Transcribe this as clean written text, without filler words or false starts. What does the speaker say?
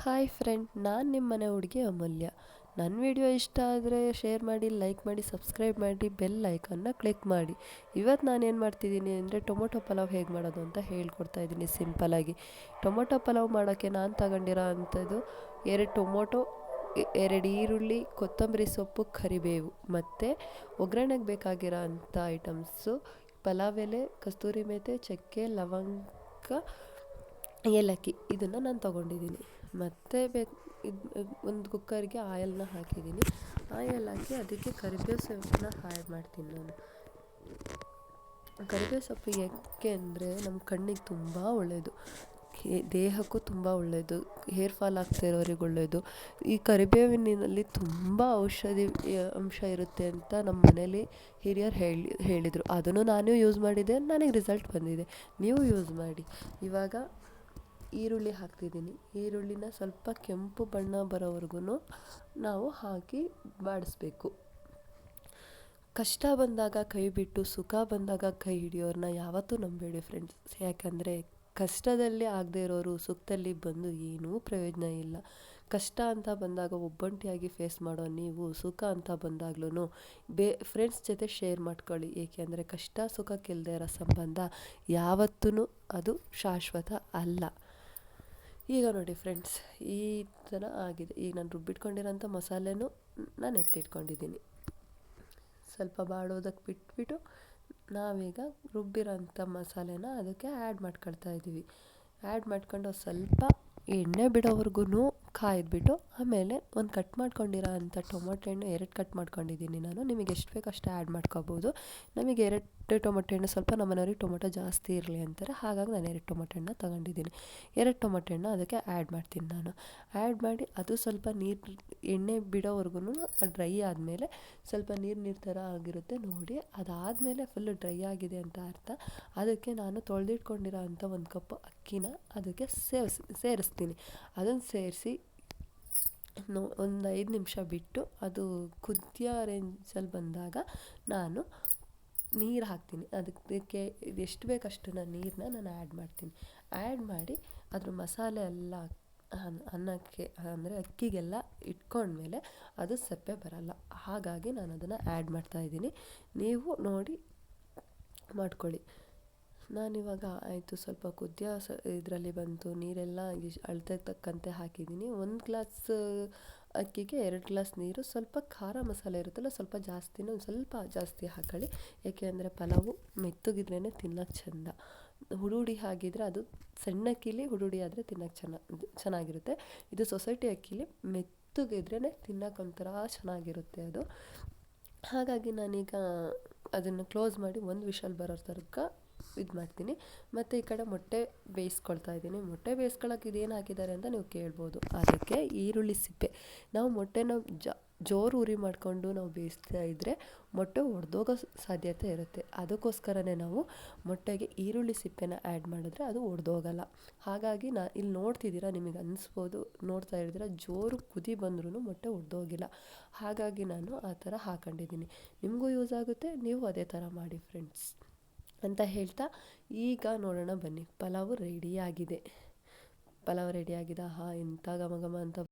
Hi friend, ನಾನು ನಿಮ್ಮ ಮನೆ ಹುಡುಗಿ ಅಮೂಲ್ಯ. ನನ್ನ ವಿಡಿಯೋ ಇಷ್ಟ ಆದರೆ ಶೇರ್ ಮಾಡಿ, ಲೈಕ್ ಮಾಡಿ, ಸಬ್ಸ್ಕ್ರೈಬ್ ಮಾಡಿ, ಬೆಲ್ ಐಕನ್ನ ಕ್ಲಿಕ್ ಮಾಡಿ. ಇವತ್ತು ನಾನು ಏನು ಮಾಡ್ತಿದ್ದೀನಿ ಅಂದರೆ ಟೊಮೊಟೊ ಪಲಾವ್ ಹೇಗೆ ಮಾಡೋದು ಅಂತ ಹೇಳ್ಕೊಡ್ತಾ ಇದ್ದೀನಿ ಸಿಂಪಲಾಗಿ. ಟೊಮೊಟೊ ಪಲಾವ್ ಮಾಡೋಕ್ಕೆ ನಾನು ತಗೊಂಡಿರೋ ಅಂಥದ್ದು 2 ಟೊಮೊಟೊ, 2 ಈರುಳ್ಳಿ, ಕೊತ್ತಂಬರಿ ಸೊಪ್ಪು, ಕರಿಬೇವು ಮತ್ತು ಒಗ್ಗರಣೆಗೆ ಬೇಕಾಗಿರೋ ಅಂಥ ಐಟಮ್ಸು ಪಲಾವ್ ಎಲೆ, ಕಸ್ತೂರಿ ಮೇಥಿ, ಚಕ್ಕೆ, ಲವಂಗ, ಏಲಕ್ಕಿ ಇದನ್ನು ನಾನು ತೊಗೊಂಡಿದ್ದೀನಿ. ಮತ್ತು ಒಂದು ಕುಕ್ಕರ್ಗೆ ಆಯಿಲ್ನ ಹಾಕಿದ್ದೀನಿ. ಆಯಿಲ್ ಹಾಕಿ ಅದಕ್ಕೆ ಕರಿಬೇವು ಸೊಪ್ಪನ್ನ ಆ್ಯಡ್ ಮಾಡ್ತೀನಿ ನಾನು. ಕರಿಬೇವು ಸೊಪ್ಪು ಏಕೆ ಅಂದರೆ ನಮ್ಮ ಕಣ್ಣಿಗೆ ತುಂಬ ಒಳ್ಳೆಯದು, ದೇಹಕ್ಕೂ ತುಂಬ ಒಳ್ಳೆಯದು, ಹೇರ್ ಫಾಲ್ ಆಗ್ತಾ ಇರೋರಿಗೆ ಒಳ್ಳೆಯದು. ಈ ಕರಿಬೇವಿನಲ್ಲಿ ತುಂಬ ಔಷಧಿ ಅಂಶ ಇರುತ್ತೆ ಅಂತ ನಮ್ಮ ಮನೇಲಿ ಹಿರಿಯರು ಹೇಳಿದರು. ಅದನ್ನು ನಾನು ಯೂಸ್ ಮಾಡಿದ್ದೆ, ನನಗೆ ರಿಸಲ್ಟ್ ಬಂದಿದೆ. ನೀವು ಯೂಸ್ ಮಾಡಿ. ಇವಾಗ ಈರುಳ್ಳಿ ಹಾಕ್ತಿದ್ದೀನಿ. ಈರುಳ್ಳಿನ ಸ್ವಲ್ಪ ಕೆಂಪು ಬಣ್ಣ ಬರೋವರೆಗೂ ನಾವು ಹಾಕಿ ಬಾಡಿಸ್ಬೇಕು. ಕಷ್ಟ ಬಂದಾಗ ಕೈ ಬಿಟ್ಟು ಸುಖ ಬಂದಾಗ ಕೈ ಹಿಡಿಯೋರನ್ನ ಯಾವತ್ತೂ ನಂಬೇಡಿ ಫ್ರೆಂಡ್ಸ್. ಯಾಕಂದರೆ ಕಷ್ಟದಲ್ಲಿ ಆಗದೆ ಇರೋರು ಸುಖದಲ್ಲಿ ಬಂದು ಏನೂ ಪ್ರಯೋಜನ ಇಲ್ಲ. ಕಷ್ಟ ಅಂತ ಬಂದಾಗ ಒಬ್ಬಂಟಿಯಾಗಿ ಫೇಸ್ ಮಾಡೋ ನೀವು, ಸುಖ ಅಂತ ಬಂದಾಗ್ಲೂ ಫ್ರೆಂಡ್ಸ್ ಜೊತೆ ಶೇರ್ ಮಾಡ್ಕೊಳ್ಳಿ. ಏಕೆಂದರೆ ಕಷ್ಟ ಸುಖಕ್ಕಿಲ್ಲದೆ ಇರೋ ಸಂಬಂಧ ಯಾವತ್ತೂ ಅದು ಶಾಶ್ವತ ಅಲ್ಲ. ಈಗ ನೋಡಿ ಫ್ರೆಂಡ್ಸ್, ಈ ಥರ ಆಗಿದೆ. ಈಗ ನಾನು ರುಬ್ಬಿಟ್ಕೊಂಡಿರೋಂಥ ಮಸಾಲೆನೂ ನಾನು ಎತ್ತಿಟ್ಕೊಂಡಿದ್ದೀನಿ. ಸ್ವಲ್ಪ ಬಾಡೋದಕ್ಕೆ ಬಿಟ್ಬಿಟ್ಟು ನಾವೀಗ ರುಬ್ಬಿರೋಂಥ ಮಸಾಲೆನ ಅದಕ್ಕೆ ಆ್ಯಡ್ ಮಾಡ್ಕೊಳ್ತಾ ಇದ್ದೀವಿ. ಆ್ಯಡ್ ಮಾಡ್ಕೊಂಡು ಸ್ವಲ್ಪ ಎಣ್ಣೆ ಬಿಡೋವರೆಗೂ ಕಾಯ್ದುಬಿಟ್ಟು ಆಮೇಲೆ ಒಂದು ಕಟ್ ಮಾಡ್ಕೊಂಡಿರೋ ಅಂಥ ಟೊಮೊಟೊ ಹಣ್ಣು 2 ಕಟ್ ಮಾಡ್ಕೊಂಡಿದ್ದೀನಿ ನಾನು. ನಿಮಗೆ ಎಷ್ಟು ಬೇಕು ಅಷ್ಟು ಆ್ಯಡ್ ಮಾಡ್ಕೋಬೋದು. ನಮಗೆ 2 ಟೊಮೊಟೊ ಹಣ್ಣು, ಸ್ವಲ್ಪ ನಮ್ಮ ಮನೆಯವ್ರಿಗೆ ಟೊಮೊಟೊ ಜಾಸ್ತಿ ಇರಲಿ ಅಂತಾರೆ, ಹಾಗಾಗಿ ನಾನು 2 ಟೊಮೊಟೊ ಹಣ್ಣನ್ನ ತೊಗೊಂಡಿದ್ದೀನಿ. 2 ಟೊಮೊಟೊ ಹಣ್ಣು ಅದಕ್ಕೆ ಆ್ಯಡ್ ಮಾಡ್ತೀನಿ ನಾನು. ಆ್ಯಡ್ ಮಾಡಿ ಅದು ಸ್ವಲ್ಪ ಎಣ್ಣೆ ಬಿಡೋವರೆಗೂ ಡ್ರೈ ಆದಮೇಲೆ ಸ್ವಲ್ಪ ನೀರು ಥರ ಆಗಿರುತ್ತೆ ನೋಡಿ. ಅದಾದಮೇಲೆ ಫುಲ್ಲು ಡ್ರೈ ಆಗಿದೆ ಅಂತ ಅರ್ಥ. ಅದಕ್ಕೆ ನಾನು ತೊಳೆದಿಟ್ಕೊಂಡಿರೋ ಅಂಥ 1 ಕಪ್ ಅಕ್ಕಿನ ಅದಕ್ಕೆ ಸೇರಿಸ್ತೀನಿ. ಅದನ್ನು ಸೇರಿಸಿ ಒಂದು 5 ನಿಮಿಷ ಬಿಟ್ಟು ಅದು ಕುದಿಯೋ ರೇಂಜಲ್ಲಿ ಬಂದಾಗ ನಾನು ನೀರು ಹಾಕ್ತೀನಿ. ಅದಕ್ಕೆ ಎಷ್ಟು ಬೇಕಷ್ಟು ನೀರನ್ನ ನಾನು ಆ್ಯಡ್ ಮಾಡ್ತೀನಿ. ಆ್ಯಡ್ ಮಾಡಿ ಅದ್ರ ಮಸಾಲೆ ಎಲ್ಲ ಅನ್ನಕ್ಕೆ ಅಂದರೆ ಅಕ್ಕಿಗೆಲ್ಲ ಇಟ್ಕೊಂಡ್ಮೇಲೆ ಅದು ಸಪ್ಪೆ ಬರಲ್ಲ. ಹಾಗಾಗಿ ನಾನು ಅದನ್ನು ಆ್ಯಡ್ ಮಾಡ್ತಾಯಿದ್ದೀನಿ. ನೀವು ನೋಡಿ ಮಾಡ್ಕೊಳ್ಳಿ. ನಾನಿವಾಗ ಆಯಿತು ಸ್ವಲ್ಪ ಇದರಲ್ಲಿ ಬಂತು, ನೀರೆಲ್ಲ ಅಳತೆಗೆ ತಕ್ಕಂತೆ ಹಾಕಿದ್ದೀನಿ. 1 ಗ್ಲಾಸ್ ಅಕ್ಕಿಗೆ 2 ಗ್ಲಾಸ್ ನೀರು. ಸ್ವಲ್ಪ ಖಾರ ಮಸಾಲೆ ಇರುತ್ತಲ್ಲ, ಸ್ವಲ್ಪ ಜಾಸ್ತಿನೇ, ಒಂದು ಸ್ವಲ್ಪ ಜಾಸ್ತಿ ಹಾಕೊಳ್ಳಿ. ಏಕೆಂದರೆ ಪಲಾವು ಮೆತ್ತಗಿದ್ರೇ ತಿನ್ನೋಕ್ಕೆ ಚೆಂದ. ಹುಡುಡಿ ಆಗಿದ್ರೆ ಅದು ಸಣ್ಣ ಅಕ್ಕಿಲಿ ಹುಡುಡಿ ಆದರೆ ತಿನ್ನೋಕ್ಕೆ ಚೆನ್ನಾಗಿರುತ್ತೆ. ಇದು ಸೊಸೈಟಿ ಅಕ್ಕಿಲಿ ಮೆತ್ತಗಿದ್ರೇ ತಿನ್ನೋಕೆ ಒಂಥರ ಚೆನ್ನಾಗಿರುತ್ತೆ ಅದು. ಹಾಗಾಗಿ ನಾನೀಗ ಅದನ್ನು ಕ್ಲೋಸ್ ಮಾಡಿ 1 ವಿಷಲ್ ಬರೋ ತನಕ ಇದು ಮಾಡ್ತೀನಿ. ಮತ್ತು ಈ ಕಡೆ ಮೊಟ್ಟೆ ಬೇಯಿಸ್ಕೊಳ್ತಾ ಇದ್ದೀನಿ. ಮೊಟ್ಟೆ ಬೇಯಿಸ್ಕೊಳ್ಳೋಕೆ ಇದೇನು ಹಾಕಿದ್ದಾರೆ ಅಂತ ನೀವು ಕೇಳ್ಬೋದು. ಅದಕ್ಕೆ ಈರುಳ್ಳಿ ಸಿಪ್ಪೆ, ನಾವು ಮೊಟ್ಟೆನ ಜೋರು ಉರಿ ಮಾಡಿಕೊಂಡು ನಾವು ಬೇಯಿಸ್ತಾ ಇದ್ದರೆ ಮೊಟ್ಟೆ ಒಡೆದೋಗೋ ಸಾಧ್ಯತೆ ಇರುತ್ತೆ. ಅದಕ್ಕೋಸ್ಕರನೇ ನಾವು ಮೊಟ್ಟೆಗೆ ಈರುಳ್ಳಿ ಸಿಪ್ಪೆನ ಆ್ಯಡ್ ಮಾಡಿದ್ರೆ ಅದು ಒಡೆದೋಗಲ್ಲ. ಹಾಗಾಗಿ ಇಲ್ಲಿ ನೋಡ್ತಿದ್ದೀರಾ, ನಿಮಗೆ ಅನಿಸ್ಬೋದು, ನೋಡ್ತಾ ಇದ್ದೀರಾ, ಜೋರು ಕುದಿ ಬಂದ್ರೂ ಮೊಟ್ಟೆ ಒಡೆದೋಗಿಲ್ಲ. ಹಾಗಾಗಿ ನಾನು ಆ ಥರ ಹಾಕೊಂಡಿದ್ದೀನಿ. ನಿಮಗೂ ಯೂಸ್ ಆಗುತ್ತೆ, ನೀವು ಅದೇ ಥರ ಮಾಡಿ ಫ್ರೆಂಡ್ಸ್ ಅಂತ ಹೇಳ್ತಾ ಈಗ ನೋಡೋಣ ಬನ್ನಿ. ಪಲಾವು ರೆಡಿಯಾಗಿದೆ. ಎಂಥ ಘಮ ಘಮ ಅಂತ